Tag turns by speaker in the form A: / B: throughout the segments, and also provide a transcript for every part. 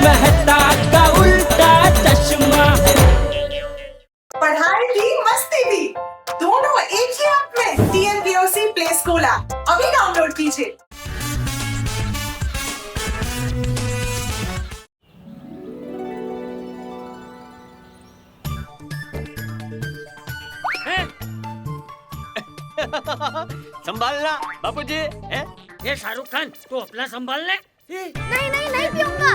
A: मेहता का उल्टा चश्मा।
B: पढ़ाई भी मस्ती भी दोनों एक ही ऐप में। TNPOC प्ले स्कूल ऐप अभी डाउनलोड कीजिए।
C: संभालना बापूजी।
D: ये शाहरुख खान तू अपना संभाल ले।
E: नहीं नहीं नहीं पीऊंगा।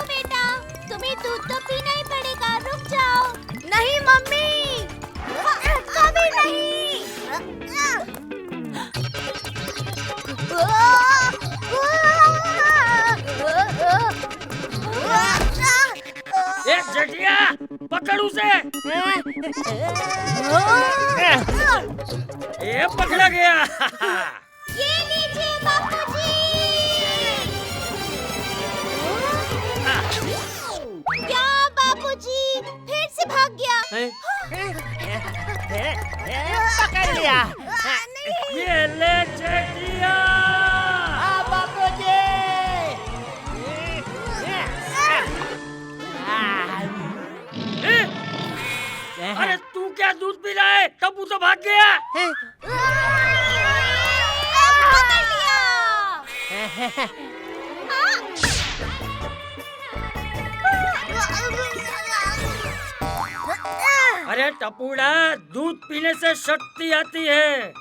E: बेटा तुम्हें दूध तो पीना ही पड़ेगा, रुक जाओ। नहीं मम्मी, कभी नहीं।
D: ए जटिया पकड़ उसे। ये पकड़ा गया।
E: ये लीजिए बापूजी। क्या बापूजी फिर से भाग गया?
C: पकड़ लिया।
D: ये ले जटिया।
C: बापूजी।
D: अरे तू क्या दूध पी रहा है? टप्पू तो भाग गया।
E: पकड़ लिया।
D: अरे टपूड़ा, दूध पीने से शक्ति आती है।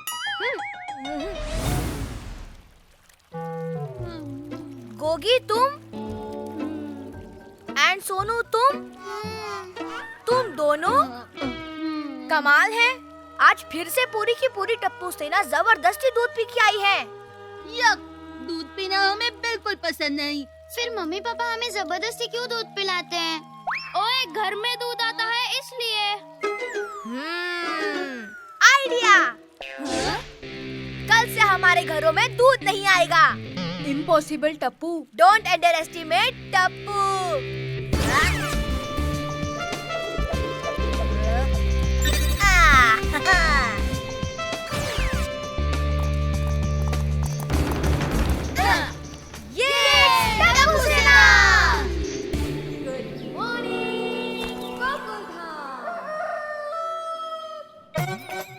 E: गोगी तुम एंड सोनू तुम दोनों कमाल है। आज फिर से पूरी की पूरी टप्पू सेना जबरदस्ती दूध पी के आई है।
F: यक, दूध पीना हमें बिल्कुल पसंद नहीं।
G: फिर मम्मी पापा हमें जबरदस्ती क्यों दूध पिलाते हैं?
F: ओए, घर में दूध आता है इसलिए।
E: आइडिया। कल से हमारे घरों में दूध नहीं आएगा।
F: Impossible Tappu.
E: Don't under estimate Tappu.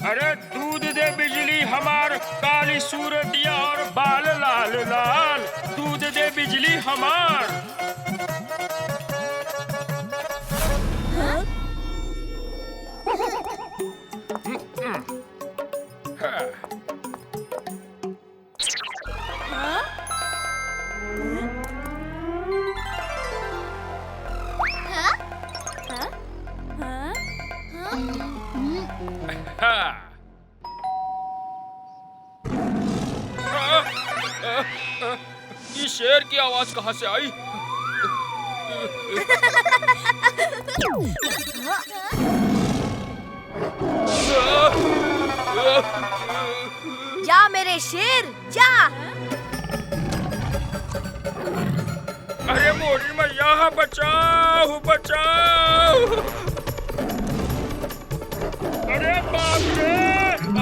H: अरे दूध दे बिजली हमार, काली सूरतिया और बाल लाल लाल। दूध दे बिजली हमार। ये शेर की आवाज कहाँ से आई?
E: जा मेरे शेर जा।
H: अरे मोरी मैया, बचाओ बचाओ। अरे बाप रे,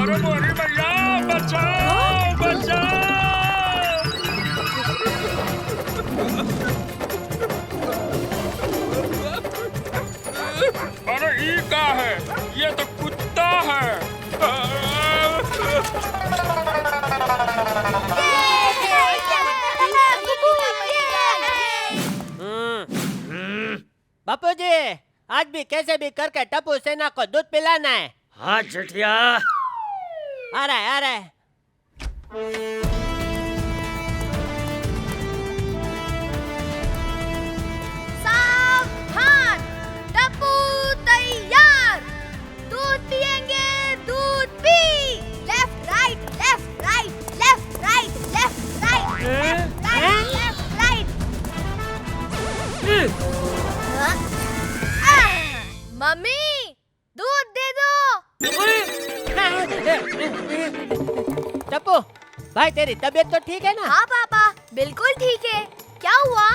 H: अरे मोरी मैया, बचाओ बचाओ। अरे ये क्या है? ये तो कुत्ता है।
C: बापूजी, आज भी कैसे भी करके टप्पू सेना को दूध पिलाना है।
D: हाँ जटिया।
C: आ रहा है, आ रहा है।
E: सावधान, टप्पू तैयार। दूध पिएंगे, दूध P. Left right left right left right left right left right left right. Mummy दूध दे दो।
C: टप्पू भाई, तेरी तबीयत तो ठीक है ना?
E: हाँ पापा, बिल्कुल ठीक है। क्या हुआ?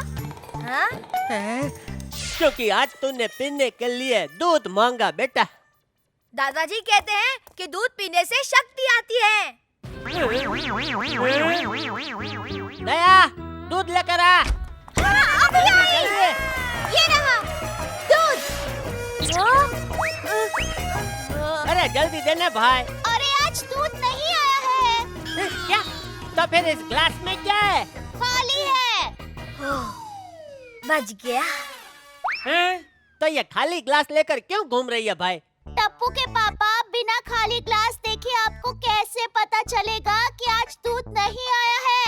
E: हाँ?
C: क्योंकि आज तूने पीने के लिए दूध मांगा बेटा।
E: दादाजी कहते हैं कि दूध पीने से शक्ति आती है।
C: दया दूध लेकर आ।
E: अभी आई। ये रहा दूध।
C: अरे जल्दी देना भाई।
E: अरे आज दूध नहीं आया है।
C: क्या? तो फिर इस ग्लास में क्या है?
E: खाली है। बच गया।
C: तो ये खाली ग्लास लेकर क्यों घूम रही है भाई?
E: टप्पू के पापा, बिना खाली ग्लास देखे आपको कैसे पता चलेगा कि आज दूध नहीं आया है?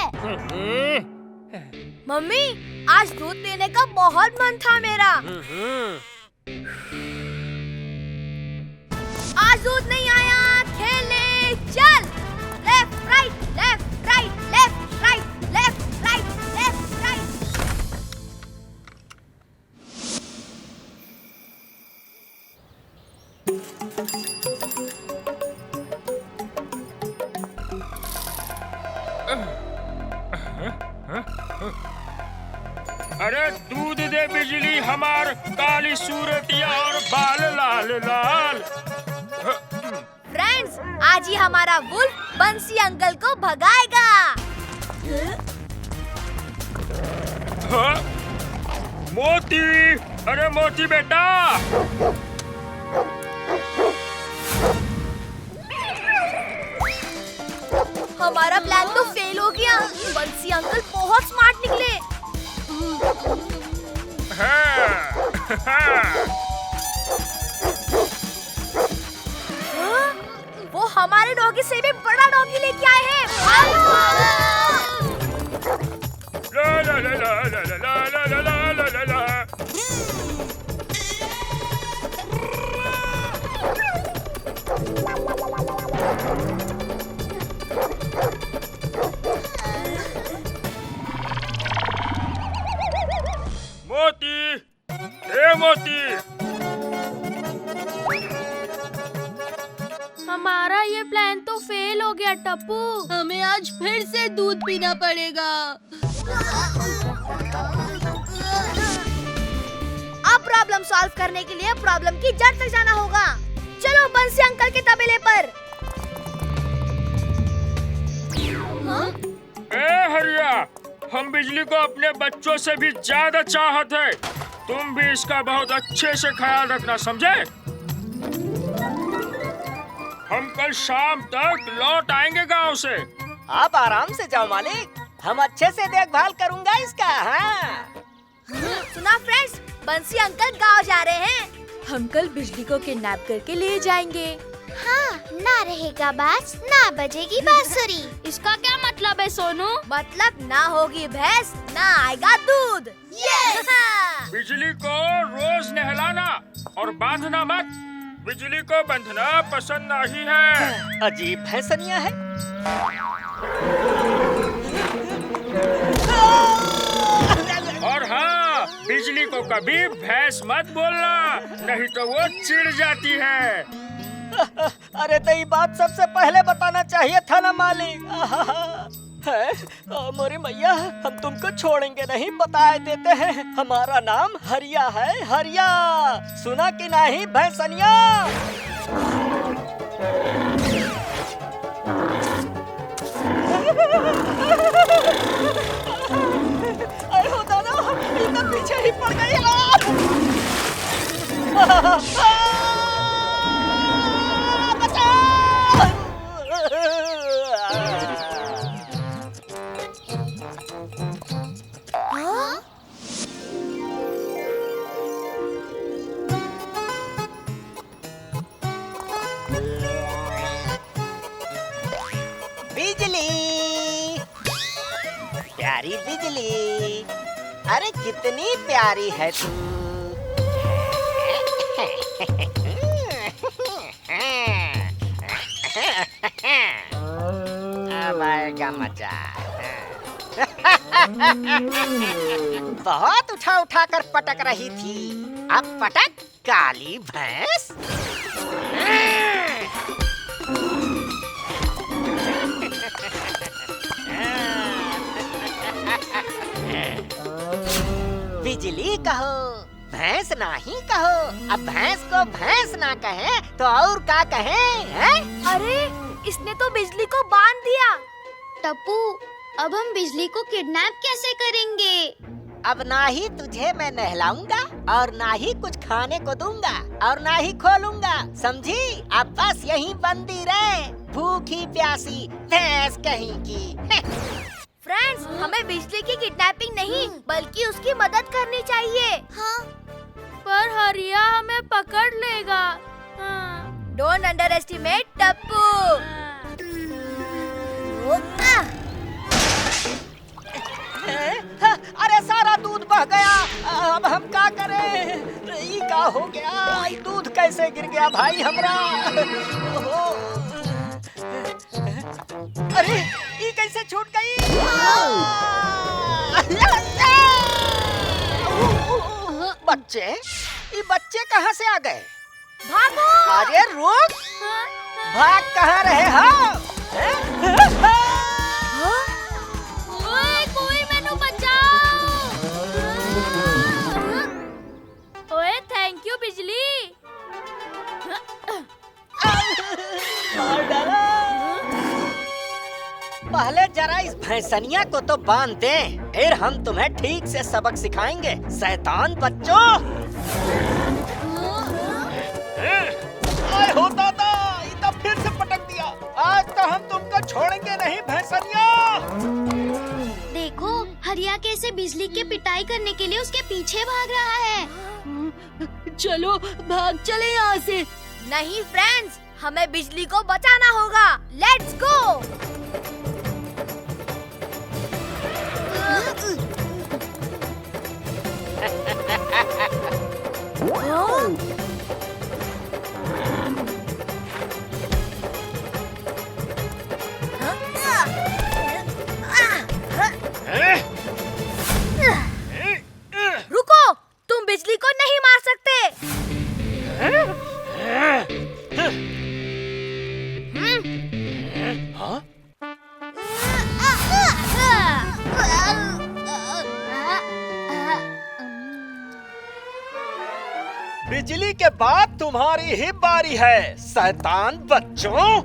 E: मम्मी, आज दूध पीने का बहुत मन था मेरा। आज दूध नहीं आया, खेलने चल। Left right left right left right left right left right.
H: अरे दूध दे बिजली हमार काली सूरतिया और बाल लाल लाल।
E: फ्रेंड्स, आज ही हमारा वुल्फ बंसी अंकल को भगाएगा।
H: हाँ? मोती, अरे मोती बेटा।
E: हमारा प्लान तो फेल हो गया। बंसी अंकल बहुत स्मार्ट निकले। वो हमारे डॉगी से भी बड़ा डॉगी लेके आए हैं।
H: ला ला ला ला ला ला ला ला ला ला ला ला। मोती, ए मोती।
F: हमारा ये प्लान तो फेल हो गया टप्पू। हमें आज फिर से दूध पीना पड़ेगा।
E: अब प्रॉब्लम सॉल्व करने के लिए प्रॉब्लम की जड़ तक जाना होगा। चलो बंसी अंकल के तबेले पर।
H: ए हरिया, हम बिजली को अपने बच्चों से भी ज्यादा चाहत है। तुम भी इसका बहुत अच्छे से ख्याल रखना, समझे? हम कल शाम तक लौट आएंगे गांव से।
A: आप आराम से जाओ मालिक, हम अच्छे से देखभाल करूंगा इसका। हाँ।
E: सुना फ्रेंड्स, बंसी अंकल गांव जा रहे हैं। हम कल बिजली को किडनैप करके ले जाएंगे। हाँ, ना रहेगा बाज, ना बजेगी बांसुरी।
F: इसका क्या मतलब है सोनू?
E: मतलब ना होगी भैंस, ना आएगा दूध। यस।
H: बिजली को रोज नहलाना और बांधना मत। बिजली को बंधना पसंद नहीं है।
A: अजीब फैसनिया है।
H: और हाँ, बिजली को कभी भैंस मत बोलना, नहीं तो वो चिढ़ जाती है।
A: अरे तो ये बात सबसे पहले बताना चाहिए था ना मालिक। है मोरी मैया, हम तुमको छोड़ेंगे नहीं, बताए देते हैं। हमारा नाम हरिया है, हरिया। सुना कि नहीं भैंसनिया? अरे हो दादा, ये तो पीछे ही पड़ गई। बिजली, प्यारी बिजली, अरे कितनी प्यारी है तू। अब आएगा मजा। बहुत उठा उठा कर पटक रही थी, अब पटक काली भैंस। बिजली कहो, भैंस नहीं कहो। अब भैंस को भैंस ना कहे तो और क्या कहे? हैं?
E: अरे इसने तो बिजली को बांध दिया।
G: टप्पू, अब हम बिजली को किडनैप कैसे करेंगे?
C: अब ना ही तुझे मैं नहलाऊंगा और ना ही कुछ खाने को दूंगा और ना ही खोलूंगा, समझी? अब बस यहीं बंदी रहे, भूखी प्यासी भैंस कहीं की।
E: फ्रेंड्स, हमें बिजली की किडनैपिंग नहीं बल्कि उसकी मदद करनी चाहिए। हाँ।
F: पर हरिया हमें पकड़ लेगा। हाँ।
E: Don't under estimate Tappu.
A: अरे सारा दूध बह गया, अब हम क्या करें? ये क्या हो गया? ये दूध कैसे गिर गया भाई हमरा? ओहो। अरे ये कैसे छूट गई? बच्चे, ये बच्चे कहाँ से आ गए?
E: भागो!
A: अरे रुक, भाग कहाँ रहे हो?
F: ओए, कोई मैनू बचाओ! ओए, थैंक यू बिजली।
A: मार डाला। पहले जरा इस भैंसनिया को तो बांध दें, फिर हम तुम्हें ठीक से सबक सिखाएंगे, शैतान बच्चों। आए हो दादा, ये तो फिर से पटक दिया। आज तो हम तुमको छोड़ेंगे नहीं भैंसनिया।
G: देखो, हरिया कैसे बिजली के पिटाई करने के लिए उसके पीछे भाग रहा है।
F: चलो भाग चले यहाँ से।
E: नहीं फ्रेंड्स, हमें बिजली को बचाना होगा। Let's go. रुको, तुम बिजली को नहीं मार सकते।
A: बिजली के बाद तुम्हारी ही बारी है, शैतान बच्चों।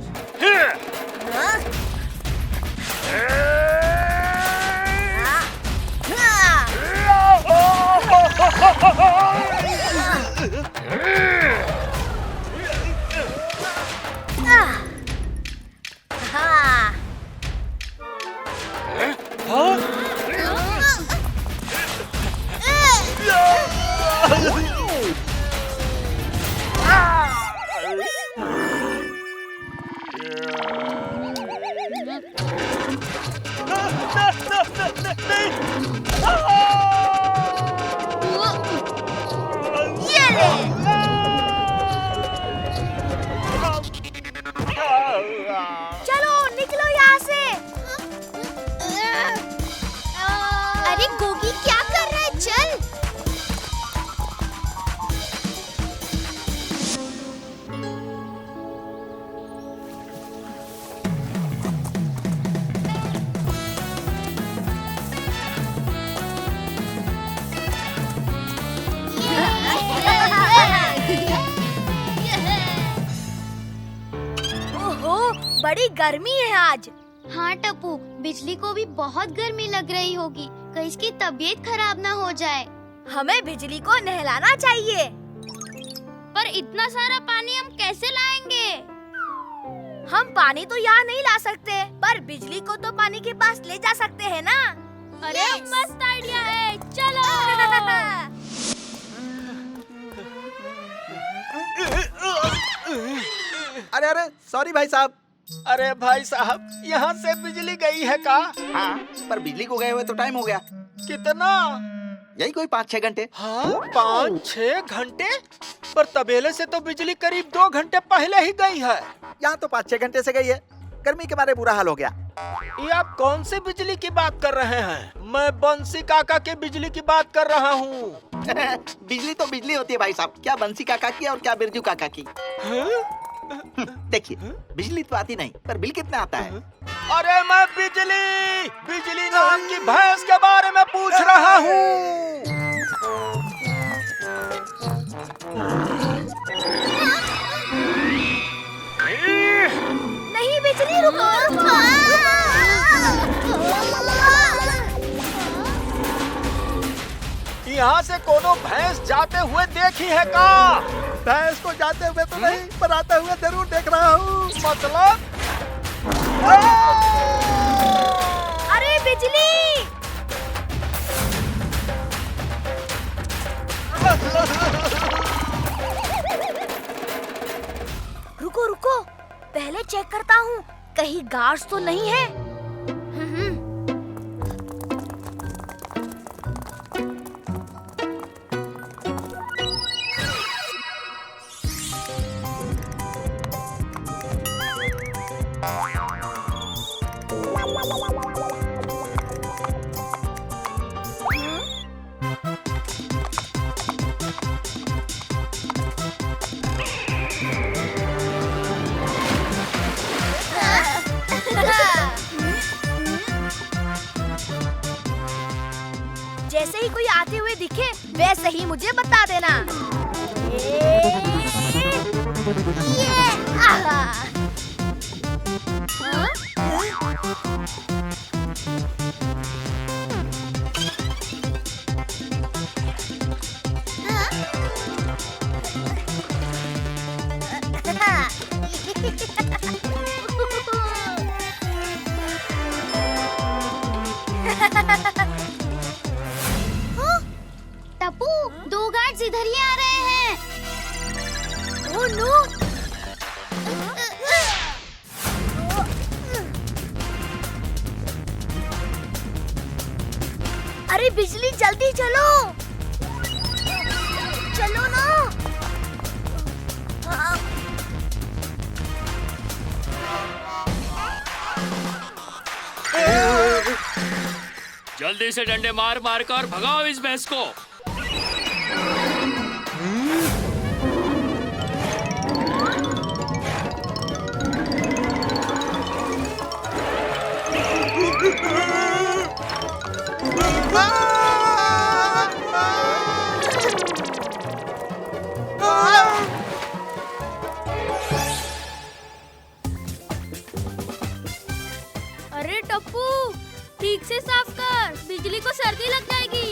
E: चलो निकलो यहाँ से।
G: अरे गोगी, क्या कर रहा है? चल।
E: ओहो, बड़ी गर्मी है आज।
G: हाँ टप्पू, बिजली को भी बहुत गर्मी लग रही होगी, कहीं इसकी तबीयत खराब ना हो जाए।
E: हमें बिजली को नहलाना चाहिए।
F: पर इतना सारा पानी हम कैसे लाएंगे?
E: हम पानी तो यहाँ नहीं ला सकते, पर बिजली को तो पानी के पास ले जा सकते हैं ना।
F: अरे मस्त आइडिया है, चलो।
I: अरे अरे सॉरी भाई साहब।
A: अरे भाई साहब, यहाँ से बिजली गई है का?
I: हाँ, पर बिजली को गए हुए तो टाइम हो गया।
A: कितना?
I: यही कोई 5-6 घंटे।
A: हाँ, 5-6 घंटे? पर तबेले से तो बिजली करीब 2 घंटे पहले ही गई है।
I: यहाँ तो 5-6 घंटे से गई है। गर्मी के मारे बुरा हाल हो गया।
A: ये आप कौन सी बिजली की बात कर रहे हैं? मैं बंसी काका के बिजली की बात कर रहा हूँ।
I: बिजली तो बिजली होती है भाई साहब, क्या बंसी काका की और क्या बिरजू काका की। देखिए, बिजली तो आती नहीं, पर बिल कितना आता है?
A: अरे मैं बिजली नाम की भैंस के बारे में पूछ रहा हूँ।
E: नहीं
A: यहाँ से कोनो भैंस जाते हुए देखी है का?
J: भैंस को जाते हुए तो नहीं, पर आते हुए जरूर देख रहा हूँ।
A: मतलब?
E: अरे बिजली! रुको रुको, पहले चेक करता हूँ कहीं गार्ड्स तो नहीं है। जैसे ही कोई आते हुए दिखे वैसे ही मुझे बता देना।
G: टप्पू, 2 गार्ड्स इधर ही आ रहे हैं।
E: Oh no! अरे बिजली, जल्दी चलो चलो ना।
H: जल्दी से डंडे मार मार कर भगाओ इस भैंस को।
F: अरे टप्पू, ठीक से साफ कर, बिजली को सर्दी लग जाएगी।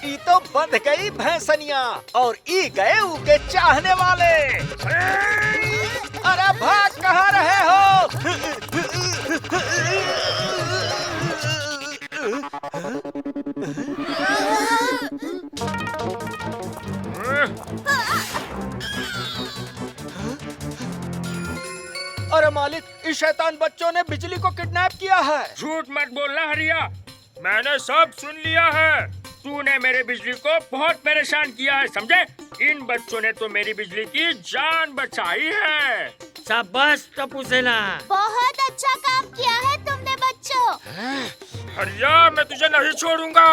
A: ई तो बंध गई भैंसनिया और ई गए उके चाहने वाले। अरे भाग कहाँ रहे हो? अरे मालिक, इस शैतान बच्चों ने बिजली को किडनैप किया है।
H: झूठ मत बोलना हरिया, मैंने सब सुन लिया है। तूने मेरे बिजली को बहुत परेशान किया है, समझे? इन बच्चों ने तो मेरी बिजली की जान बचाई है।
D: शाबाश टप्पू सेना।
G: बहुत अच्छा काम किया है तुमने बच्चों।
H: हरिया, मैं तुझे नहीं छोड़ूंगा।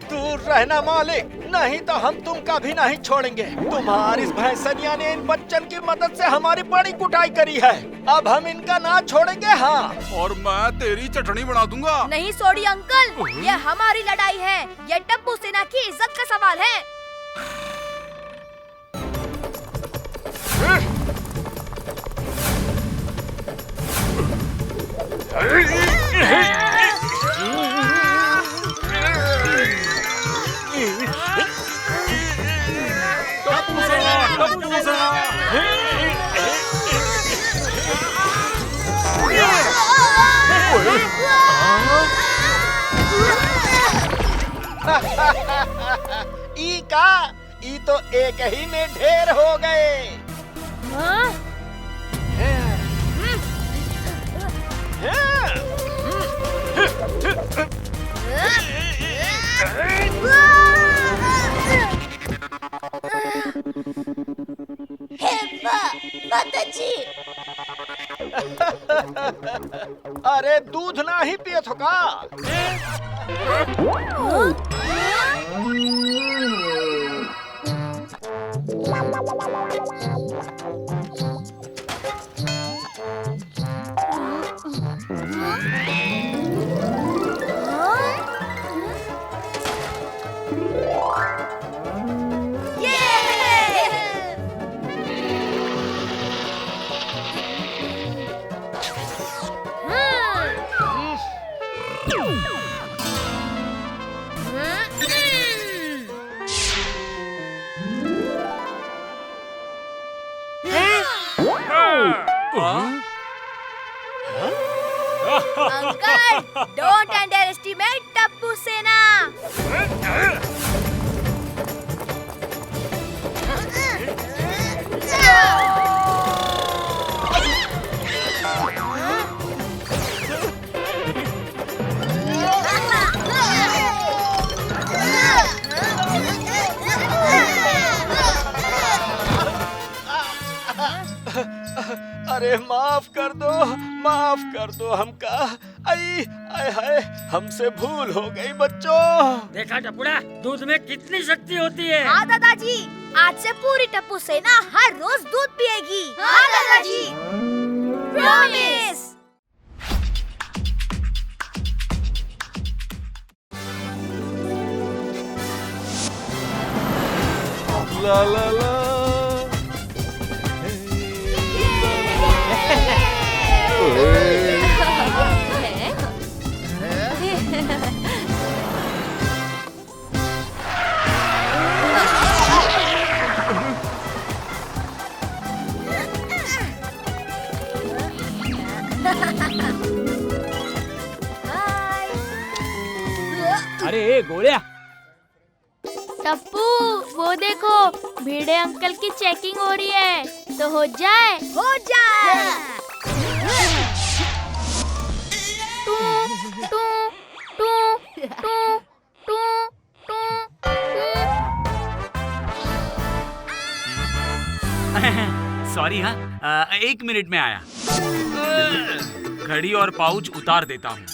A: दूर रहना मालिक, नहीं तो हम तुमका भी नहीं छोड़ेंगे। तुम्हारी इस भैंसनिया ने इन बच्चन की मदद से हमारी बड़ी कुटाई करी है। अब हम इनका ना छोड़ेंगे। हाँ,
J: और मैं तेरी चटनी बना दूंगा।
E: नहीं सोडी अंकल, ये हमारी लड़ाई है। ये टप्पू सेना की इज्जत का सवाल है।
A: ई का, ई तो एक ही में ढेर हो गए।
G: बहुत अच्छी।
A: अरे दूध ना ही पिए थो का?
E: Uncle, don't under estimate Tappu सेना।
A: अरे माफ कर दो हमका। आई आय हाय, हमसे भूल हो गई बच्चों।
D: देखा टपुड़ा, दूध में कितनी शक्ति होती है।
E: हाँ दादाजी, आज से पूरी टप्पू सेना हर रोज दूध पिएगी। हाँ दादाजी, प्रॉमिस।
J: ला ला ला।
K: अरे गोलिया,
F: टप्पू वो देखो, भिड़े अंकल की चेकिंग हो रही है, तो हो जाए। Two two two two two two.
K: Sorry हाँ, 1 मिनट में आया। घड़ी और पाउच उतार देता हूँ।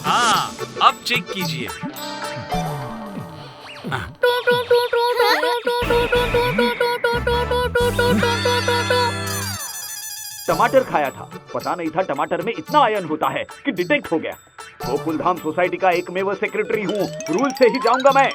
K: हाँ, अब चेक कीजिए।
L: टमाटर खाया था, पता नहीं था टमाटर में इतना आयरन होता है कि डिटेक्ट हो गया। गोकुलधाम सोसाइटी का एकमेव सेक्रेटरी हूँ, रूल से ही जाऊंगा मैं।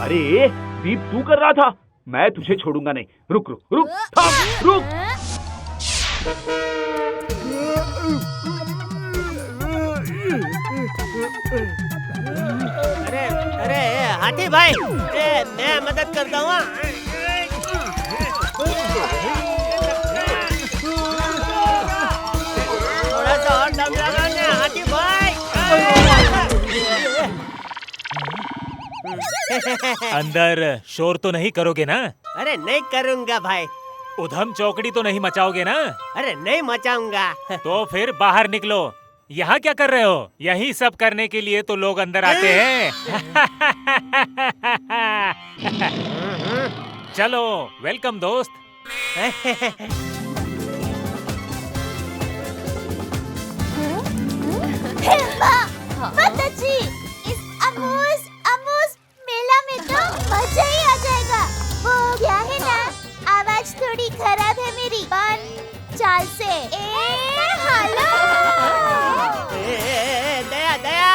L: अरे बीप तू कर रहा था, मैं तुझे छोड़ूंगा नहीं। रुक रुक रुक, थाम, रुक।
M: अरे अरे हाथी भाई, मैं मदद करता हूँ। थोड़ा सा और दम लगाना हाथी भाई।
N: अंदर शोर तो नहीं करोगे ना?
M: अरे नहीं करूँगा भाई।
N: उधम चौकड़ी तो नहीं मचाओगे ना?
M: अरे नहीं मचाऊंगा।
N: तो फिर बाहर निकलो। यहाँ क्या कर रहे हो? यही सब करने के लिए तो लोग अंदर आते हैं। चलो, वेलकम दोस्त।
E: माताजी, इस अमूस मेला में तो मजा ही आ जाएगा। वो क्या है ना, आवाज थोड़ी खराब है मेरी, पर चाल से। हेलो।
M: दया दया।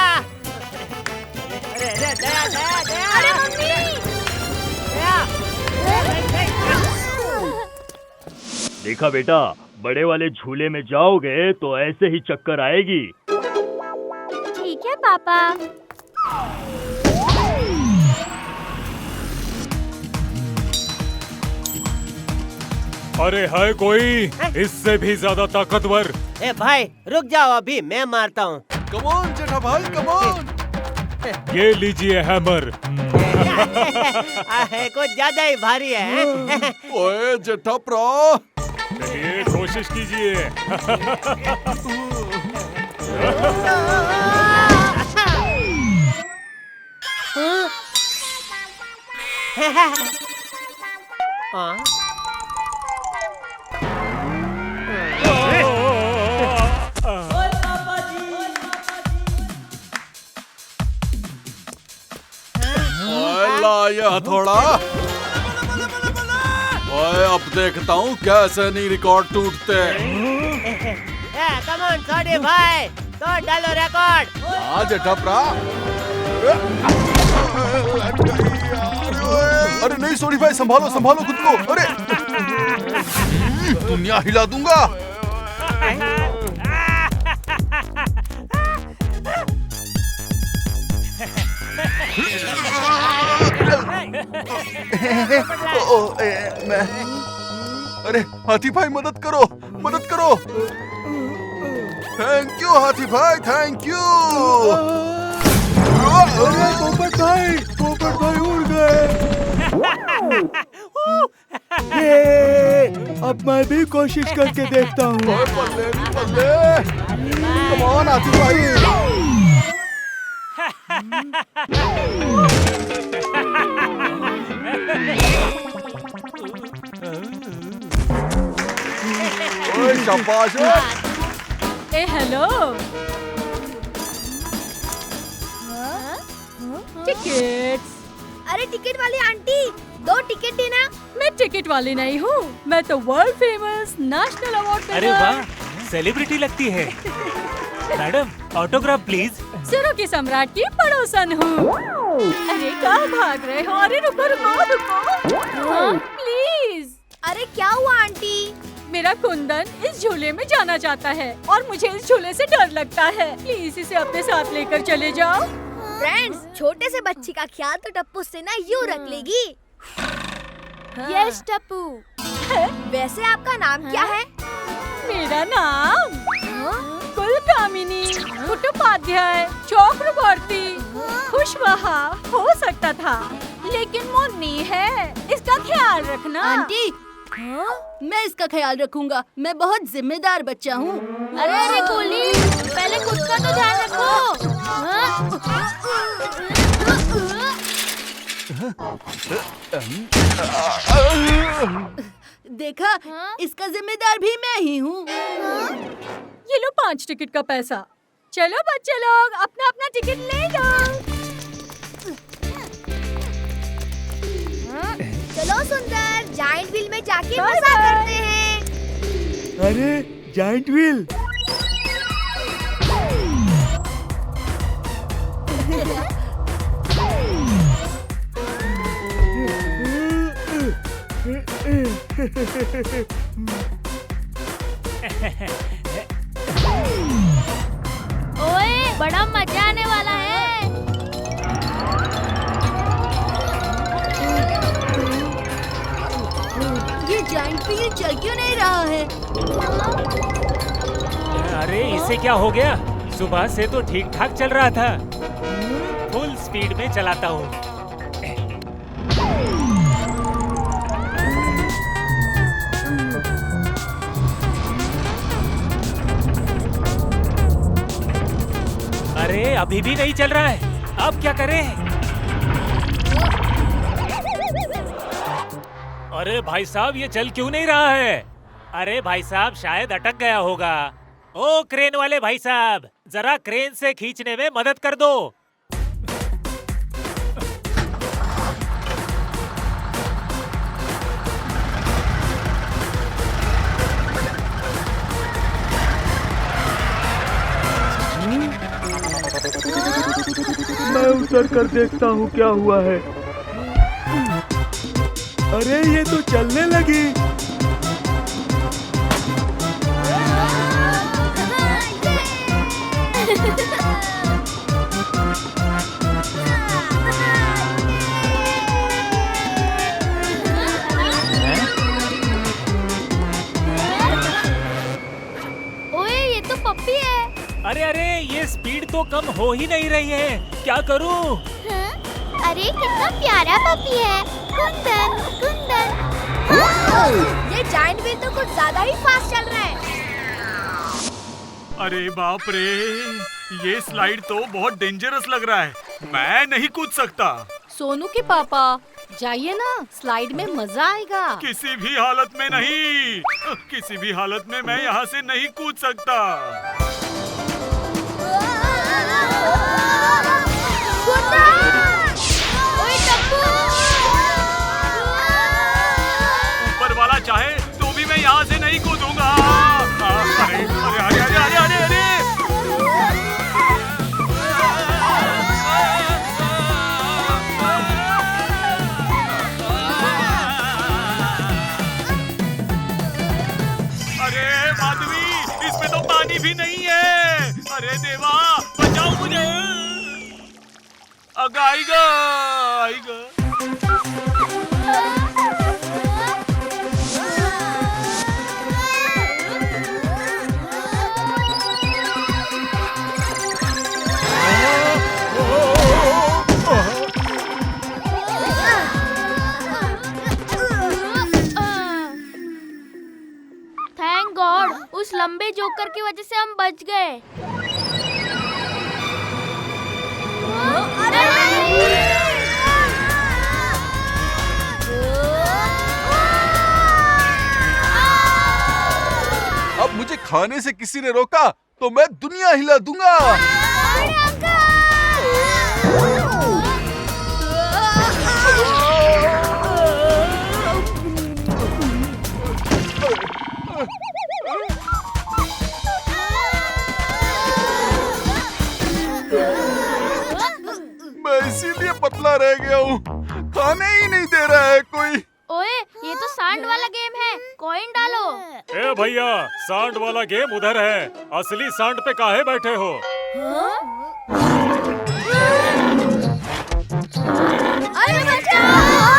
M: अरे दया दया दया।
E: अरे मम्मी।
O: देखा बेटा, बड़े वाले झूले में जाओगे तो ऐसे ही चक्कर आएगी।
F: ठीक है पापा।
N: अरे है कोई इससे भी ज्यादा ताकतवर?
M: ए भाई रुक जाओ, अभी मैं मारता हूँ।
J: कम ऑन जेठा भाई, कम ऑन।
N: ये लीजिए हैमर।
M: कुछ ज्यादा ही भारी है।
J: ओए जेठा प्रो,
N: चलिए कोशिश कीजिए।
P: ये हथौड़ा। ओए अब देखता हूँ कैसे नहीं रिकॉर्ड टूटते।
M: कम ऑन सोडी भाई, तो डालो रिकॉर्ड।
P: आज टपरा। अरे नहीं सोडी भाई, संभालो संभालो खुद को। अरे दुनिया हिला दूंगा। मैं अरे हाथी भाई मदद करो, मदद करो। थैंक यू हाथी भाई, थैंक यू।
J: पोपट भाई उड़ गए। अब मैं भी कोशिश करके देखता हूँ।
P: बल्ले कम ऑन हाथी भाई। ओए शाबाश।
Q: हेलो। टिकट्स।
E: अरे टिकट वाली आंटी, 2 टिकट देना।
Q: मैं टिकट वाली नहीं हूँ, मैं तो वर्ल्ड फेमस नेशनल अवार्ड।
N: अरे वाह, सेलिब्रिटी लगती है। Madam autograph please.
Q: सुरो की सम्राट की पड़ोसन हूँ। अरे कहाँ भाग रहे हो? अरे रुको रुको रुको प्लीज।
E: अरे क्या हुआ आंटी?
Q: मेरा कुंदन इस झूले में जाना चाहता है और मुझे इस झूले से डर लगता है। प्लीज इसे अपने साथ लेकर चले जाओ।
E: फ्रेंड्स, छोटे से बच्ची का ख्याल तो टप्पू से ना यूँ रख लेगी।
F: यस टप्पू।
E: वैसे आपका नाम क्या है?
Q: मेरा नाम कुलकामिनी कुटुपाध्याय चक्रवर्ती कुशवाहा हो सकता था, लेकिन मुन्नी है, इसका ख्याल रखना।
R: आंटी, मैं इसका ख्याल रखूंगा। मैं बहुत जिम्मेदार बच्चा हूँ।
F: अरे कूली, पहले खुद का तो ध्यान रखो।
R: देखा, इसका जिम्मेदार भी मैं ही हूँ।
Q: ये लो 5 टिकट का पैसा। चलो बच्चे लोग, अपना अपना टिकट ले लो।
E: चलो सुंदर, जायंट व्हील में जाके मजा करते हैं।
J: अरे जायंट व्हील।
F: ओए, बड़ा मजा आने वाला है।
R: ये जायंट व्हील चल क्यों नहीं रहा है?
N: अरे इसे क्या हो गया? सुबह से तो ठीक ठाक चल रहा था। फुल स्पीड में चलाता हूँ। अरे अभी भी नहीं चल रहा है, अब क्या करें? अरे भाई साहब, ये चल क्यों नहीं रहा है? अरे भाई साहब, शायद अटक गया होगा। ओ क्रेन वाले भाई साहब, जरा क्रेन से खींचने में मदद कर दो।
J: मैं उतर कर देखता हूँ क्या हुआ है। अरे ये तो चलने लगी।
F: ओए, ये तो पप्पी है।
N: अरे अरे, ये स्पीड तो कम हो ही नहीं रही है, क्या करूं?
G: अरे कितना प्यारा पपी है, कुंदन कुंदन।
E: ये जायंट व्हील तो कुछ ज्यादा ही फास्ट चल रहा है।
K: अरे बाप रे, ये स्लाइड तो बहुत डेंजरस लग रहा है। मैं नहीं कूद सकता।
R: सोनू के पापा,
Q: जाइए ना, स्लाइड में मजा आएगा।
K: किसी भी हालत में नहीं, किसी भी हालत में मैं यहाँ से नहीं कूद सकता। ऊपर वाला चाहे तो भी मैं यहाँ से नहीं कूदूंगा। अरे अरे अरे अरे अरे अरे अरे माधवी, इसमें तो पानी भी नहीं है। अरे देवा, बचाओ मुझे। आएगा आएगा।
F: थैंक गॉड, उस लंबे जोकर की वजह से हम बच गए।
P: अब मुझे खाने से किसी ने रोका तो मैं दुनिया हिला दूंगा। मैं इसीलिए पतला रह गया हूँ, खाने ही नहीं दे रहा है कोई।
F: ओए, ये तो सांड वाला गेम है, कॉइन डालो।
N: ए भैया, सांड वाला गेम उधर है, असली सांड पे काहे बैठे हो?
E: अरे बचाओ!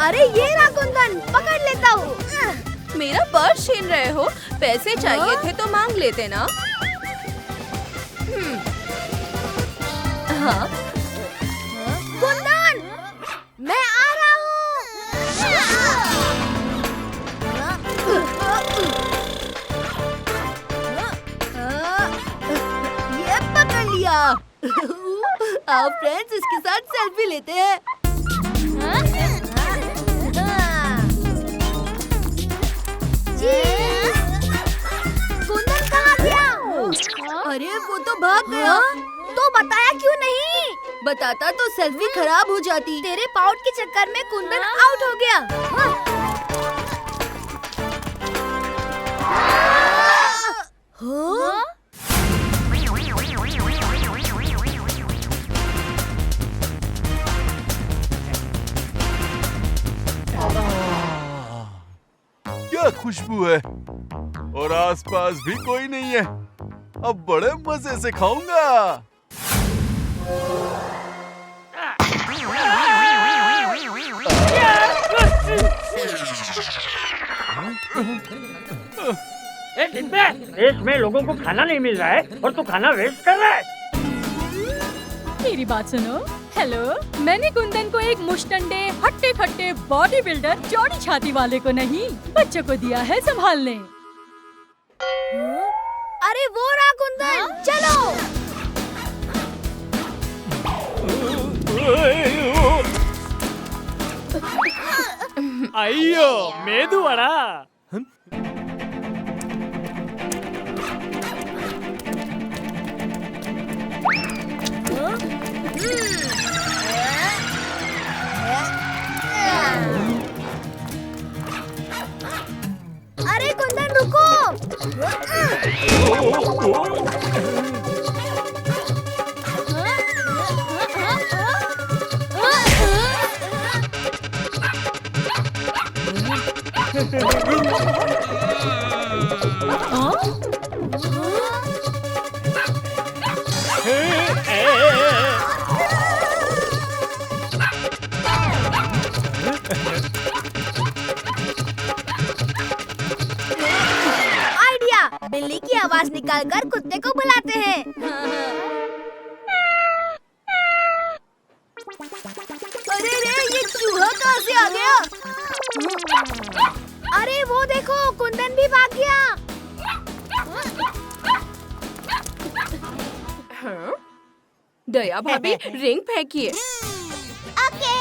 Q: अरे ये रहा कुंदन, पकड़ लेता हूँ। मेरा पर्स छीन रहे हो? पैसे चाहिए थे तो मांग लेते ना। हाँ?
E: कुंदन, मैं आ रहा हूँ।
R: ये पकड़ लिया। आओ फ्रेंड्स, इसके साथ सेल्फी लेते हैं।
E: कुंदन कहाँ गया?
R: अरे वो तो भाग गया।
E: तो बताया क्यों नहीं?
R: बताता तो सेल्फी खराब हो जाती।
E: तेरे पाउट के चक्कर में कुंदन आउट हो गया।
R: हाँ?
P: क्या खुशबू है, और आसपास भी कोई नहीं है। अब बड़े मजे से खाऊंगा।
D: ए डिब्बे, रेस में लोगों को खाना नहीं मिल रहा है और तू खाना वेस्ट कर रहा है।
Q: मेरी बात सुनो। हेलो, मैंने कुंदन को एक मुश्तंडे हट्टे खट्टे बॉडी बिल्डर चौड़ी छाती वाले को नहीं, बच्चों को दिया है संभालने।
E: अरे वो रहा कुंदन, चलो।
N: अయ్యో मेदू वड़ा।
E: अरे कुंदन रुको। निकालकर कुत्ते को बुलाते हैं। अरे रे, ये चूहा कहाँ से आ गया? अरे वो देखो, कुंदन भी भाग गया।
R: हाँ? दया भाभी रिंग फेंकिए।
E: ओके।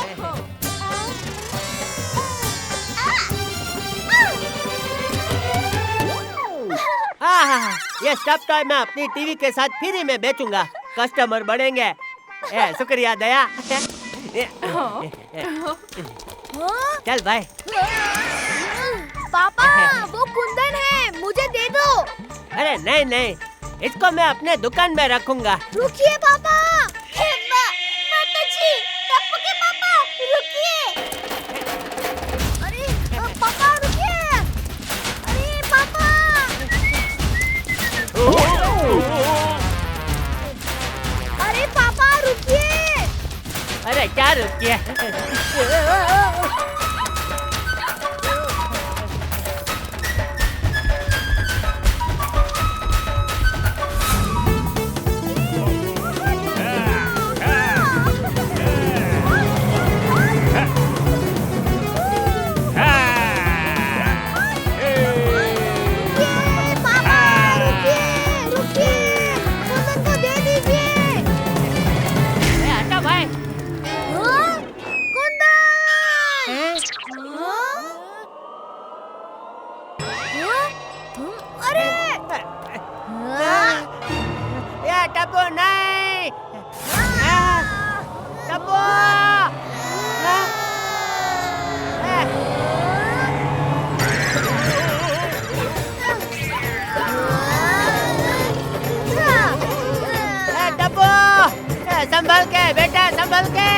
M: हाँ, ये स्टफ टॉय मैं अपनी टीवी के साथ फ्री में बेचूंगा। कस्टमर बढ़ेंगे। शुक्रिया दया। चल भाई।
E: पापा, वो कुंदन है, मुझे दे दो।
M: अरे नहीं नहीं, इसको मैं अपने दुकान में रखूंगा।
E: रुकिए पापा। माताजी, टप्पू के पापा, रुकिए। अरे पापा रुकिए। अरे पापा। अरे पापा रुकिए।
M: अरे क्या रुकिए? टप्पू नहीं। टप्पू। टप्पू, संभल के बेटा, संभल के।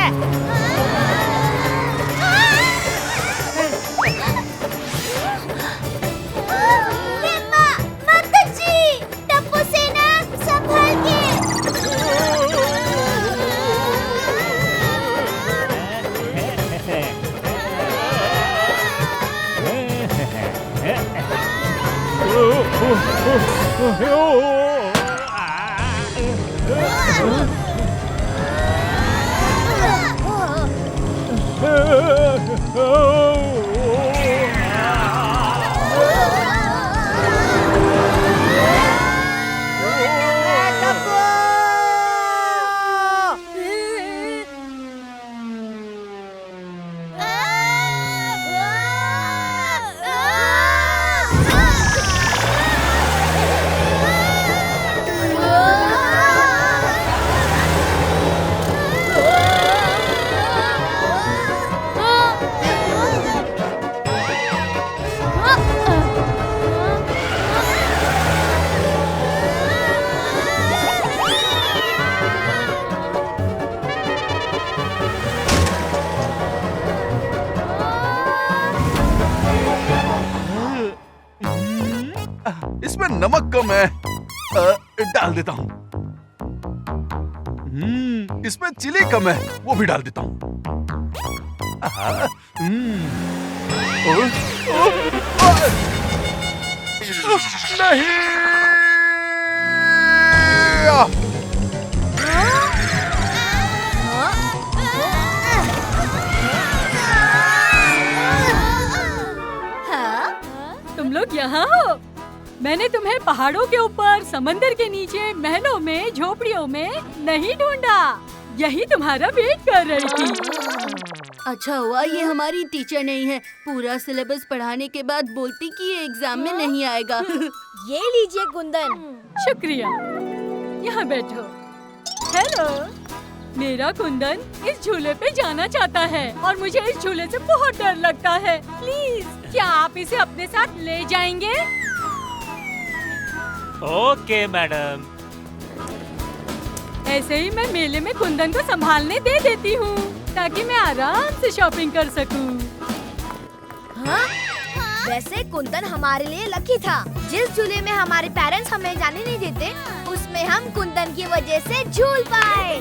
P: इसमें नमक कम है, डाल देता हूँ। इसमें चिली कम है, वो भी डाल देता हूँ।
Q: तुम लोग यहाँ हो? मैंने तुम्हें पहाड़ों के ऊपर, समंदर के नीचे, महलों में, झोपड़ियों में नहीं ढूंढा। यही तुम्हारा वेट कर रही थी।
R: अच्छा हुआ ये हमारी टीचर नहीं है। पूरा सिलेबस पढ़ाने के बाद बोलती कि ये एग्जाम में नहीं आएगा।
E: ये लीजिए कुंदन।
Q: शुक्रिया। यहाँ बैठो। हेलो, मेरा कुंदन इस झूले पे जाना चाहता है और मुझे इस झूले से बहुत डर लगता है। प्लीज, क्या आप इसे अपने साथ ले जाएंगे?
N: Okay madam.
Q: ऐसे ही मैं मेले में कुंदन को संभालने दे देती हूँ ताकि मैं आराम से शॉपिंग कर सकूँ।
E: हाँ? वैसे कुंदन हमारे लिए लकी था। जिस झूले में हमारे पेरेंट्स हमें जाने नहीं देते, उसमें हम कुंदन की वजह से झूल पाए।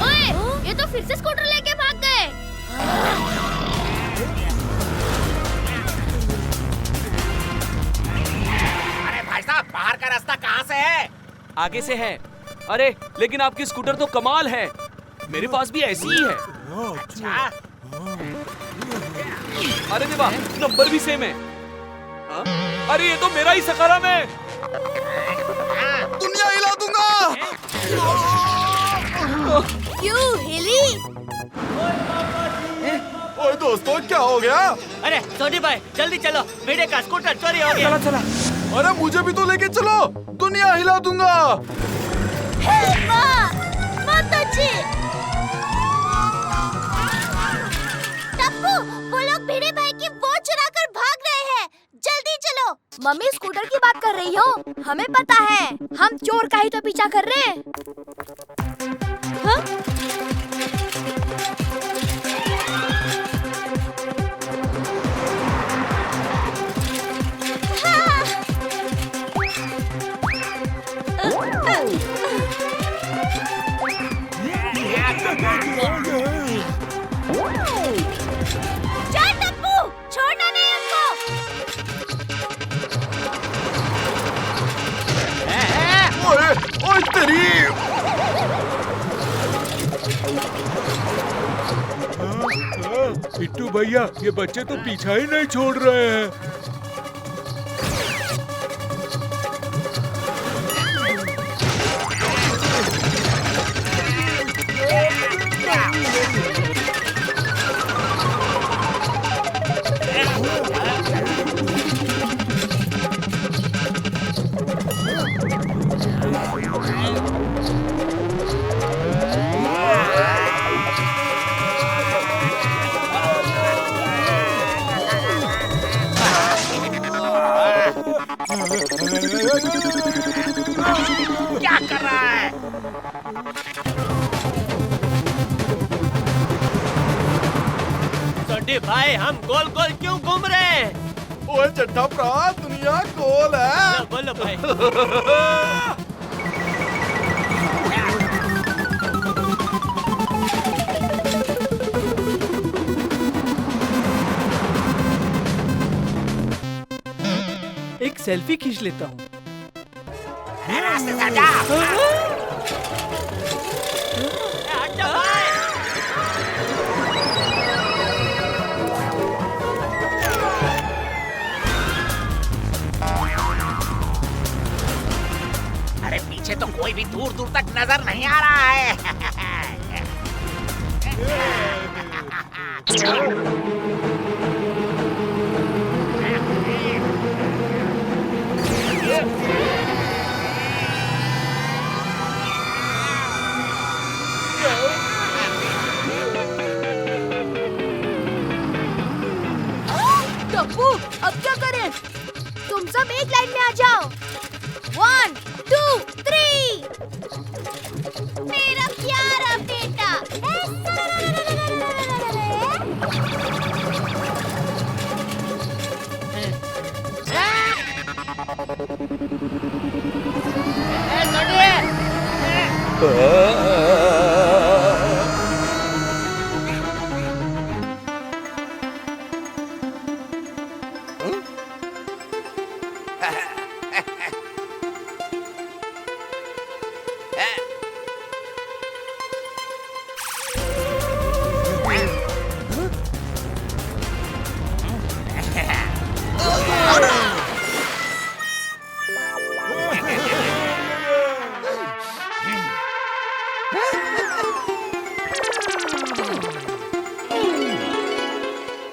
E: ओए, ये तो फिर से स्कूटर लेके भाग गए।
S: अरे भाई साहब, बाहर का रास्ता कहाँ से है?
K: आगे से है। अरे लेकिन आपकी स्कूटर तो कमाल है, मेरे पास भी ऐसी ही है।
S: अच्छा।
K: अरे देवा, नंबर भी सेम है। हाँ? अरे ये तो मेरा ही सकाराम है।
P: दुनिया हिला दूंगा।
E: क्यों हिली?
P: ओए दोस्तों, क्या हो गया?
M: अरे सोनी भाई जल्दी चलो, भिड़े का स्कूटर चोरी हो गया।
P: चला। अरे मुझे भी तो लेके चलो, दुनिया हिला दूंगा।
E: मत अच्छी। टप्पू, वो लोग भिड़े भाई की वॉच चुरा कर भाग रहे हैं। जल्दी चलो। मम्मी स्कूटर की बात कर रही हो? हमें पता है, हम चोर का ही तो पीछा कर रहे हैं। हाँ? चल टप्पू, छोड़ना नहीं हमको।
P: ओए ओए तेरी।
T: बिट्टू भैया, ये बच्चे तो पीछा ही नहीं छोड़ रहे हैं।
S: क्या कर रहा है?
M: सोनी भाई, हम गोल गोल क्यों घूम रहे हैं?
P: ओए चड्ढा भरा, दुनिया गोल है।
M: बोलो भाई।
J: एक सेल्फी खींच लेता हूँ।
S: रास्ते से हटा। अरे पीछे तो कोई भी दूर दूर तक नजर नहीं आ रहा है।
E: टप्पू, अब क्या करें? तुम सब एक लाइन में आ जाओ। 1, 2, 3। मेरा प्यारा बेटा।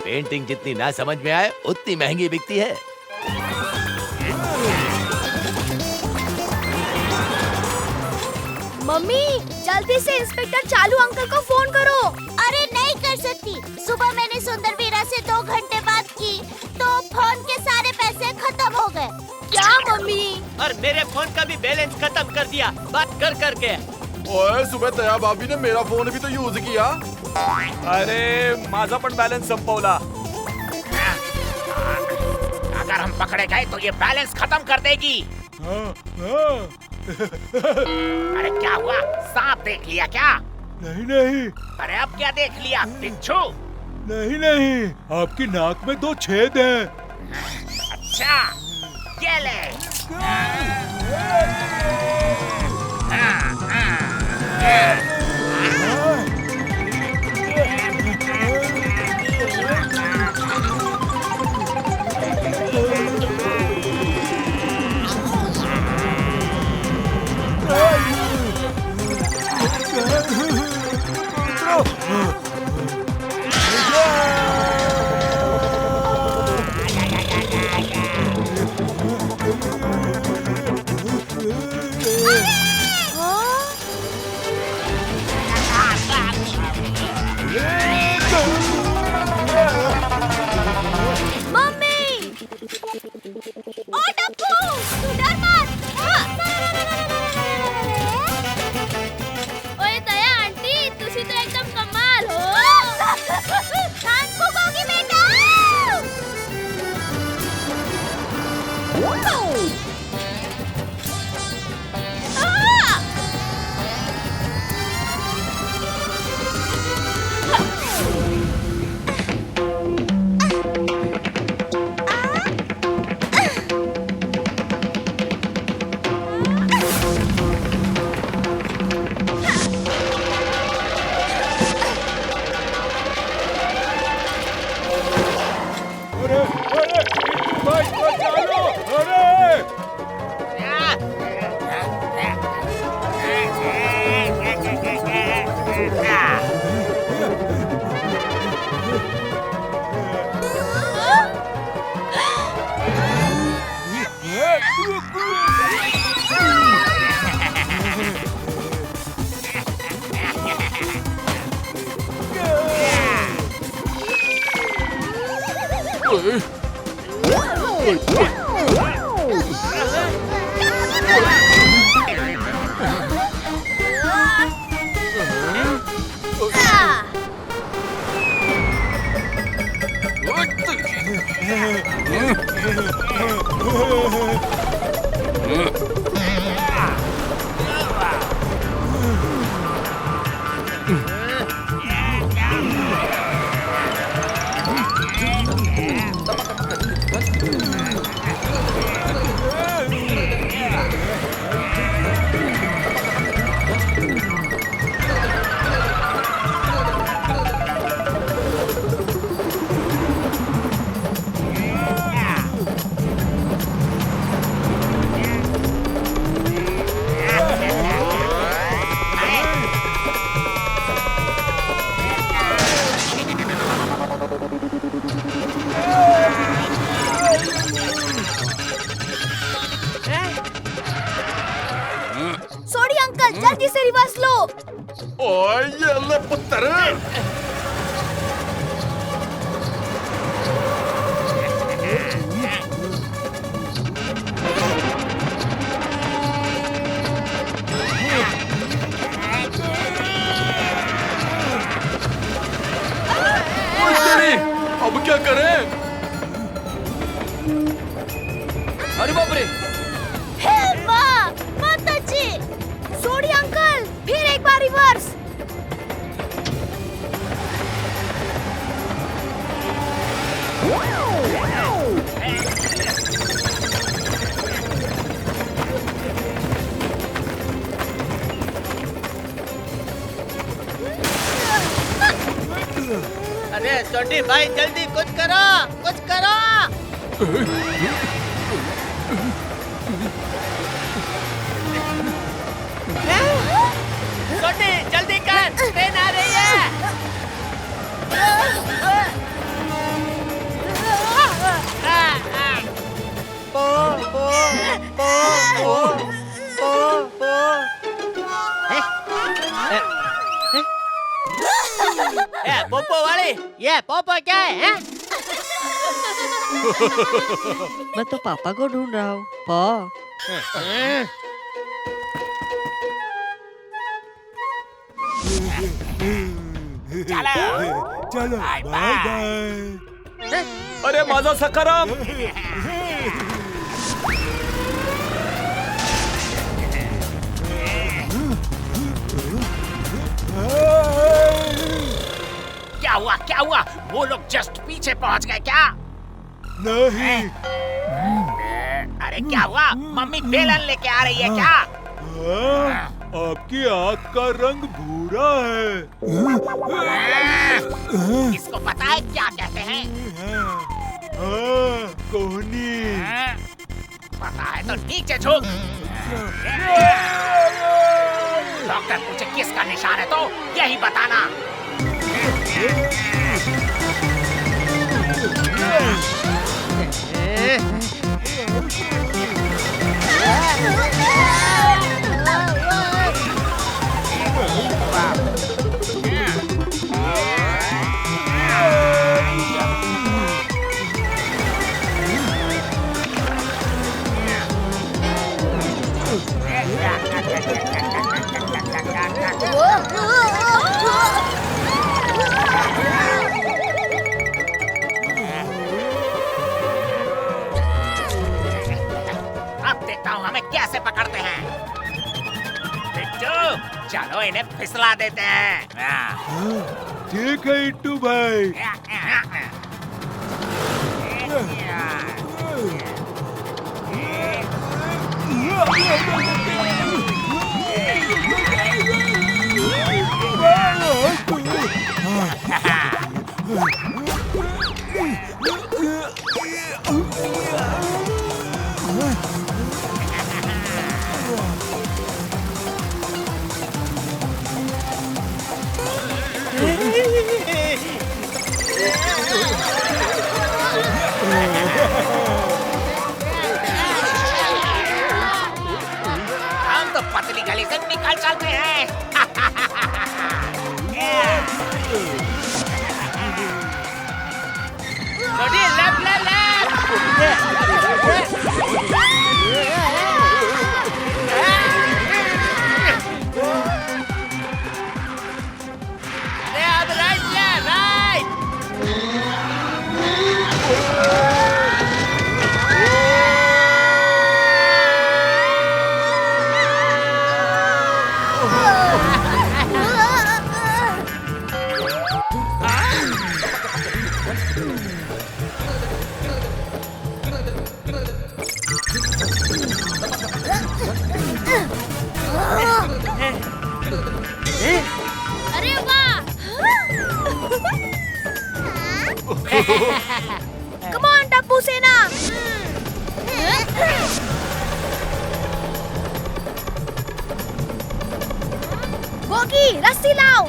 U: पेंटिंग जितनी ना समझ में आए उतनी महंगी बिकती है।
E: मम्मी, जल्दी से इंस्पेक्टर चालू अंकल को फोन करो। अरे नहीं कर सकती। सुबह मैंने सुंदर वीरा से 2 घंटे बात की तो फोन के सारे पैसे खत्म हो गए। क्या मम्मी?
M: और मेरे फोन का भी बैलेंस खत्म कर दिया बात कर करके।
P: ओए सुबह दया भाभी ने मेरा फोन भी तो यूज किया।
K: अरे माझा पण बॅलन्स संपवला।
S: अगर हम पकड़े गए तो ये बैलेंस खत्म कर देगी। अरे क्या हुआ, सांप देख लिया क्या?
T: नहीं नहीं
S: अरे अब क्या देख लिया, बिच्छू?
T: नहीं नहीं, आपकी नाक में 2 छेद हैं।
S: अच्छा, ये ले।
F: ओए दया आंटी, तुसी तो एकदम कमाल हो।
E: सोडी अंकल, जल्दी से रिवर्स लो।
P: ओए ये ले पुत्र। अब क्या करें?
E: अरे बाप रे! वाह, बहुत अच्छी। सोडी अंकल, फिर एक बार रिवर्स।
M: अरे सोडी भाई, जल्दी कुछ करो, कुछ करो। सोडी जल्दी कर, ट्रेन आ रही है। पो पो पो पो पो ए पोपो वाली, ये पोपो क्या है?
B: मैं तो पापा को ढूंढ रहा हूँ। पो
S: चलो
T: चलो, बाय बाय।
K: अरे माझा सखाराम!
S: क्या हुआ क्या हुआ? वो लोग जस्ट पीछे पहुंच गए क्या?
T: नहीं।
S: अरे क्या हुआ? मम्मी बेलन लेके आ रही है क्या?
T: आपकी आँख का रंग भूरा है।
S: इसको पता है क्या कहते हैं?
T: कोहनी।
S: पता है तो नीचे झुक। डॉक्टर पूछे किसका निशान है तो यही बताना। अब देखता हूँ हमें कैसे पकड़ते हैं। बिट्टू, चलो इन्हें फिसला देते हैं।
T: ठीक है इट्टू भाई।
S: हम तो पतली गली से निकल चलते हैं। लेफ्ट
E: अरे वाह! Come on, टप्पू सेना! गोगी, रस्सी लाओ!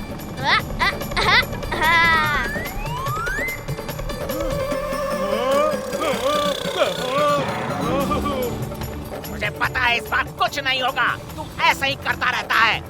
S: मुझे पता है इस बार कुछ नहीं होगा। तू ऐसा ही करता रहता है।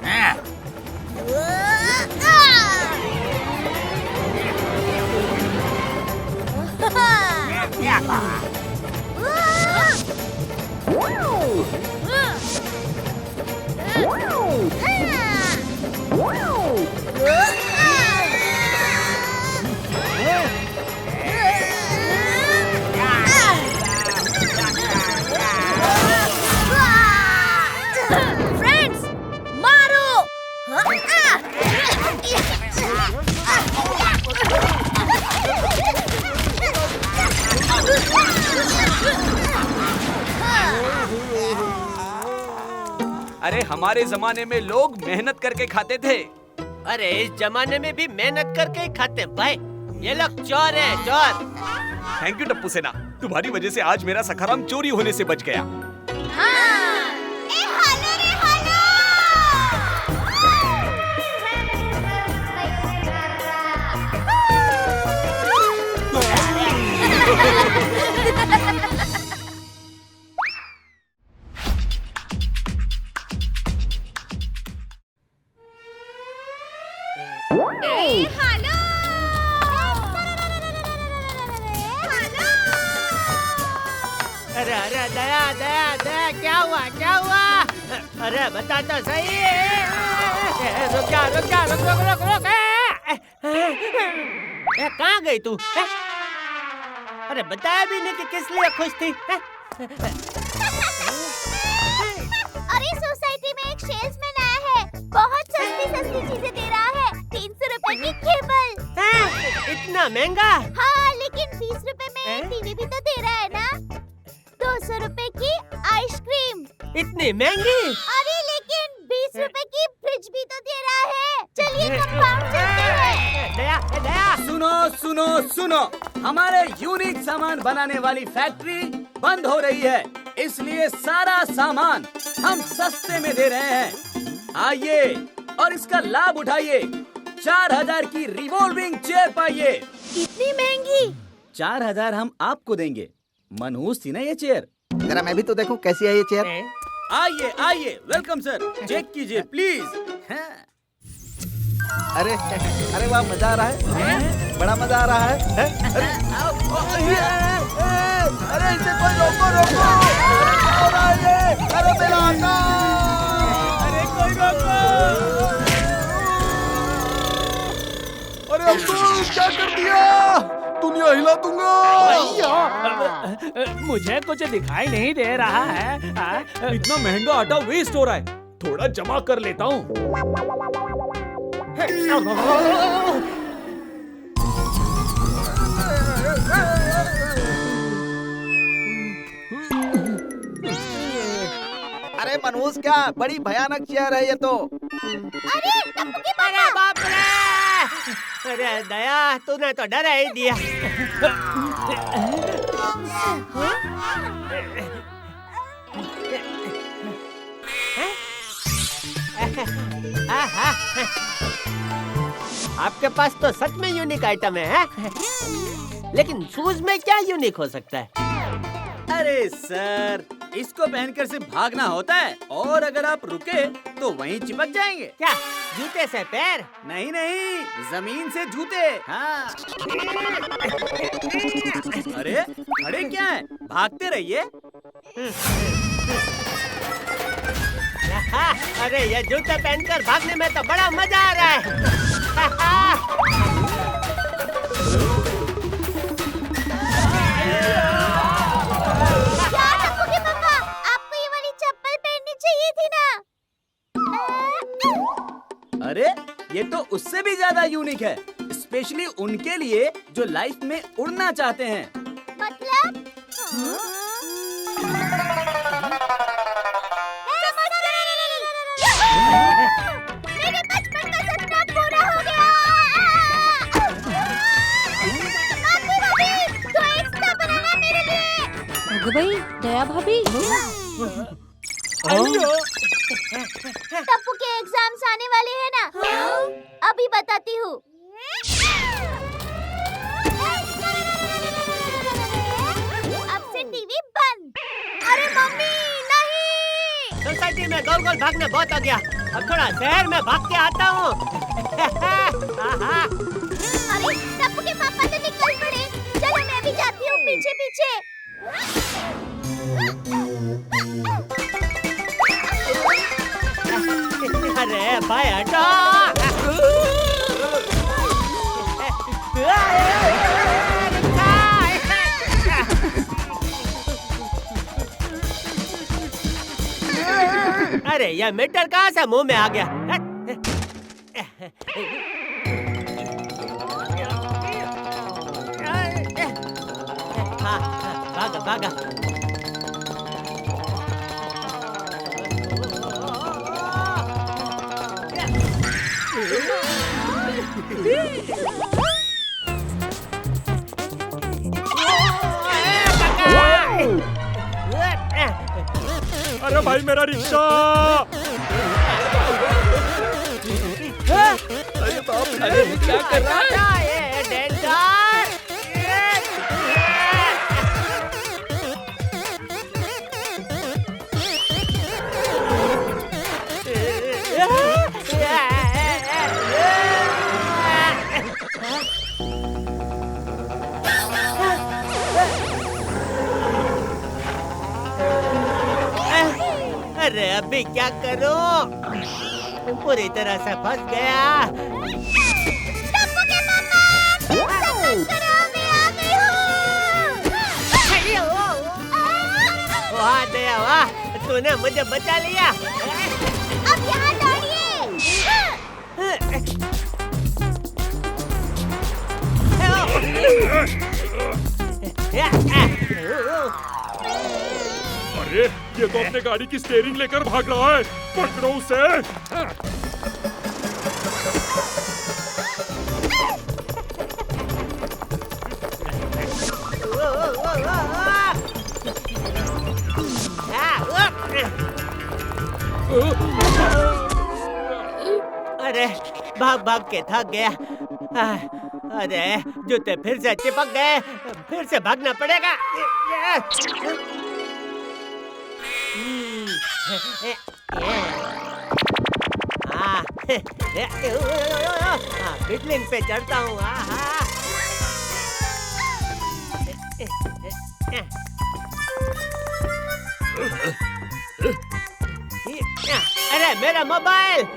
E: फ्रेंड्स, मारो!
K: अरे हमारे जमाने में लोग मेहनत करके खाते थे।
M: अरे इस जमाने में भी मेहनत करके ही खाते हैं भाई। ये लोग चोर है, चोर।
K: थैंक यू टप्पू सेना, तुम्हारी वजह से आज मेरा सखाराम चोरी होने से बच गया।
M: अरे अरे दया दया दया, क्या हुआ क्या हुआ? अरे बता तो सही। रुक जा रुक जा, रुक रुक रुक रुक। कहाँ गई तू? अरे बताया भी नहीं कि किस लिए खुश थी।
E: अरे सोसाइटी में एक सेल्समैन आया है, बहुत सस्ती सस्ती चीजें दे रहा है। 300 रुपए की केबल।
M: इतना महंगा?
E: हाँ, लेकिन 20 रुपए में टीवी भी तो दे रहा है ना। 200 रुपए की आइसक्रीम।
M: इतनी महंगी?
E: अरे लेकिन 20 रुपए की फ्रिज भी तो दे रहा है। चलिए कंपाउंड चलते हैं।
M: दया
C: सुनो सुनो सुनो, हमारे यूनिक सामान बनाने वाली फैक्ट्री बंद हो रही है, इसलिए सारा सामान हम सस्ते में दे रहे हैं। आइए और इसका लाभ उठाइए। 4000 की रिवॉल्विंग चेयर पाइए।
E: इतनी महंगी?
C: 4000 हम आपको देंगे। मनहूस थी ना ये चेयर?
I: जरा मैं भी तो देखूं कैसी है ये चेयर।
C: आइए आइए, वेलकम सर, चेक कीजिए प्लीज।
I: अरे अरे वाह, मजा आ रहा है, बड़ा मजा आ रहा है।
J: अरे इसे कोई रोको रोको, हो रहा है ये? अरे मेरा आका,
M: अरे कोई रोको।
J: अरे अब्दुल क्या कर दिया? दुनिया हिला दूंगा।
D: मुझे कुछ दिखाई नहीं दे रहा है।
T: इतना महंगा आटा वेस्ट हो रहा है, थोड़ा जमा कर लेता हूँ।
I: अरे मनहूस, क्या बड़ी भयानक चेयर है ये तो।
E: अरे टप्पू के पापा।
M: अरे बाप रे! अरे दया, तूने तो डरा ही दिया। आपके पास तो सच में यूनिक आइटम है? लेकिन शूज में क्या यूनिक हो सकता है?
C: अरे सर, इसको पहनकर सिर्फ भागना होता है, और अगर आप रुके तो वहीं चिपक जाएंगे।
M: क्या जूते से पैर?
C: नहीं नहीं, जमीन से जूते। हाँ। अरे अरे क्या है, भागते रहिए।
M: अरे ये जूते पहनकर भागने में तो बड़ा मजा आ रहा है।
E: आपको ये वाली चप्पल पहननी चाहिए थी ना।
C: अरे ये तो उससे भी ज्यादा यूनिक है, स्पेशली उनके लिए जो लाइफ में उड़ना चाहते हैं।
E: मतलब? मेरे बचपन का सपना पूरा हो गया। तो एक्स्ट्रा बनाना मेरे लिए।
Q: अगो भाई, दया भाभी।
E: टप्पू के एग्जाम्स आने वाले हैं ना? अभी बताती हूँ। अब से टीवी बंद। अरे मम्मी नहीं।
M: सोसाइटी में गोल गोल भागना बहुत हो गया, अब थोड़ा शहर में भाग के आता हूँ।
E: अरे टप्पू के पापा तो निकल पड़े, चलो मैं भी जाती हूँ पीछे पीछे।
M: अरे भाई हटो। अरे ये मीटर कहाँ से मुंह में आ गया? भागा भागा।
T: अरे भाई मेरा रिक्शा! अरे बाप रे, क्या कर रहा है?
M: अरे अभी क्या करूं? पूरी तरह से फंस गया।
E: टप्पू के पापा, सपोर्ट करो, मैं आ गई हूँ।
M: वाह, तूने मुझे बचा लिया।
E: अब यहाँ दौड़िए।
T: अरे ये तो अपने गाड़ी की स्टीयरिंग लेकर भाग रहा है, पकड़ो उसे।
M: अरे भाग भाग के थक गया। अरे जूते फिर से चिपक गए, फिर से भागना पड़ेगा। बिटलिन पे चढ़ता हूँ। अरे मेरा मोबाइल।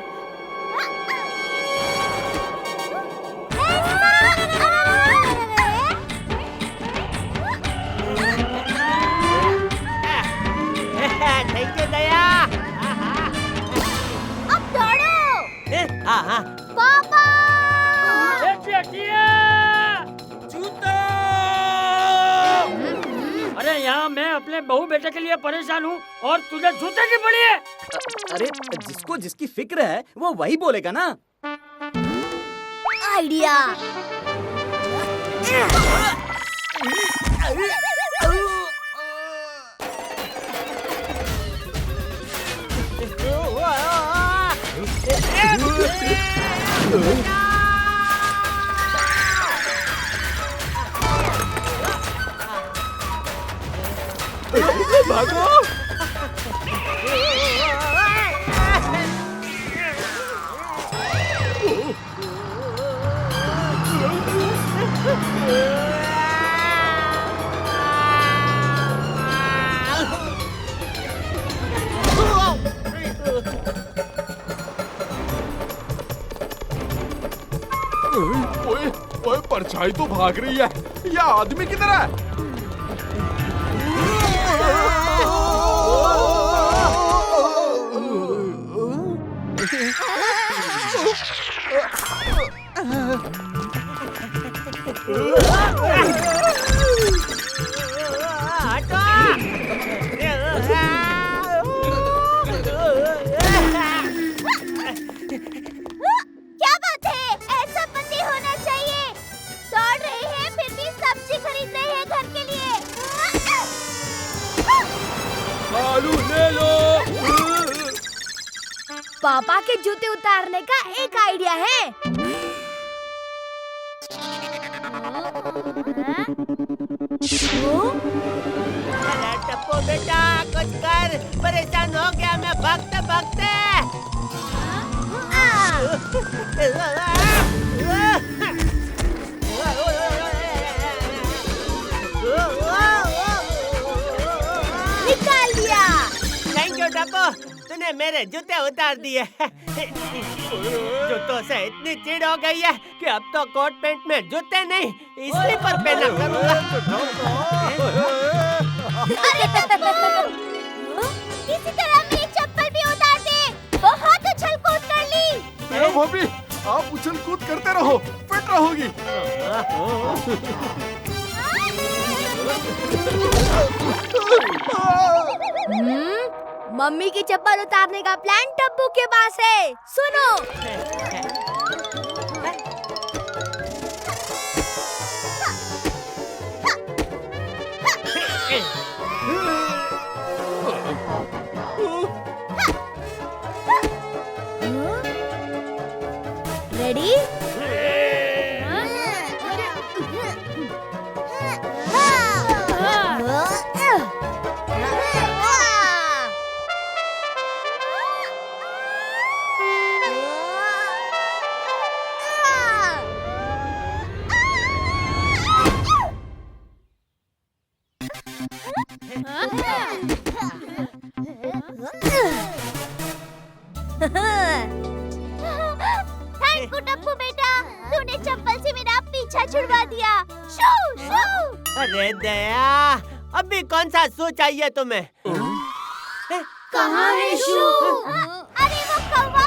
M: थैंक यू दया।
E: अब दौड़ो।
M: हाँ
E: पापा।
D: जूता। अरे यहाँ मैं अपने बहू बेटे के लिए परेशान हूँ और तुझे जूते की पड़ी है।
C: अरे जिसको जिसकी फिक्र है वो वही बोलेगा ना।
E: आइडिया।
C: भागो।
P: ओए परछाई तो भाग रही है, यह आदमी किधर है?
E: क्या बात है, ऐसा पति होना चाहिए। दौड़ रहे हैं फिर भी सब्जी खरीद रहे हैं घर के लिए।
T: आलू ले लो।
E: पापा के जूते उतारने का एक आइडिया है।
M: टप्पू बेटा कुछ कर, परेशान हो गया मैं भागते भागते।
E: निकाल दिया।
M: थैंक यू टप्पू, तूने मेरे जूते उतार दिए। जूतों से इतनी चिढ़ हो गई है कि अब तो कोट पैंट में जूते नहीं स्लीपर पहना करूंगा।
E: किसी तरह मेरी चप्पल भी उतार दे। बहुत उछल कूद कर ली।
P: भाभी आप उछल कूद करते रहो, फिट रहोगी।
E: मम्मी की चप्पल उतारने का प्लान टप्पू के पास है, सुनो। रेडी? थैंक यू टप्पू बेटा, तूने चप्पल से मेरा पीछा छुड़वा दिया। शू शू।
M: अरे दया, अभी कौन सा शू चाहिए तुम्हें?
E: कहाँ है शू? अरे वो कौवा